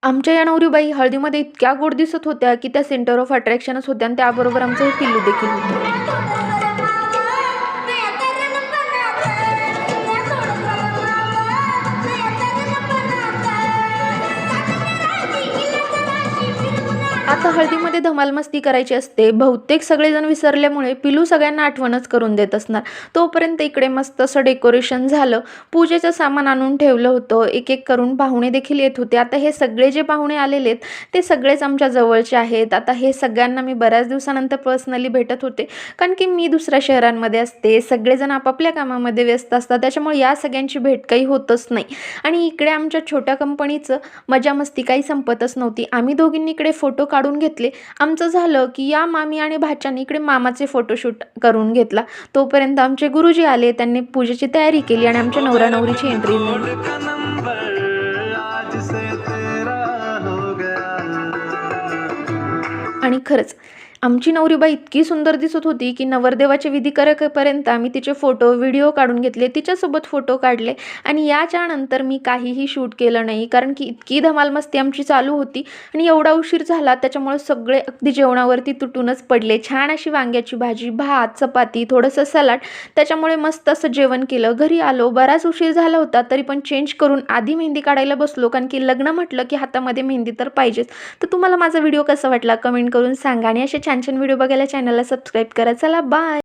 आमच्या या नवरीबाई हळदीमध्ये इतक्या गोड दिसत होत्या की त्या सेंटर ऑफ अट्रॅक्शनच होत्या आणि त्याबरोबर आमचं हे पिल्लू देखील होतं. आता हळदीमध्ये धमाल मस्ती करायची असते. बहुतेक सगळेजण विसरल्यामुळे पिलू सगळ्यांना आठवणच करून देत असणार. तोपर्यंत इकडे मस्त असं डेकोरेशन झालं. पूजेचं सामान आणून ठेवलं होतं. एक एक करून पाहुणे देखील येत होते. आता हे सगळे जे पाहुणे आलेले आहेत ते सगळेच आमच्या जवळचे आहेत. आता हे सगळ्यांना मी बऱ्याच दिवसानंतर पर्सनली भेटत होते. कारण की मी दुसऱ्या शहरांमध्ये असते. सगळेजण आपापल्या कामामध्ये व्यस्त असतात. त्याच्यामुळे या सगळ्यांची भेट काही होतच नाही. आणि इकडे आमच्या छोट्या कंपनीचं मजा मस्ती काही संपतच नव्हती. आम्ही दोघींनी इकडे फोटो काढून घेतले. आमचं झालं की या मामी आणि भाच्यानी इकडे मामाचे फोटोशूट करून घेतला. तोपर्यंत आमचे गुरुजी आले. त्यांनी पूजेची तयारी केली आणि आमच्या नवरा नवरीची एंट्री झाली. आणि खरंच आमची नवरीबाई इतकी सुंदर दिसत होती की नवरदेवाचे विधी करेपर्यंत आम्ही तिचे फोटो व्हिडिओ काढून घेतले, तिच्यासोबत फोटो काढले. आणि याच्यानंतर मी काहीही शूट केलं नाही, कारण की इतकी धमाल मस्ती आमची चालू होती आणि एवढा उशीर झाला त्याच्यामुळे सगळे अगदी जेवणावरती तुटूनच पडले. छान अशी वांग्याची भाजी, भात, चपाती, थोडंसं सलाड, त्याच्यामुळे मस्त असं जेवण केलं. घरी आलो, बराच उशीर झाला होता तरी पण चेंज करून आधी मेहंदी काढायला बसलो, कारण की लग्न म्हटलं की हातामध्ये मेहंदी तर पाहिजेच. तर तुम्हाला माझा व्हिडिओ कसा वाटला कमेंट करून सांगा आणि असे छान छान व्हिडिओ बघायला चॅनलला सबस्क्राईब करा. चला बाय.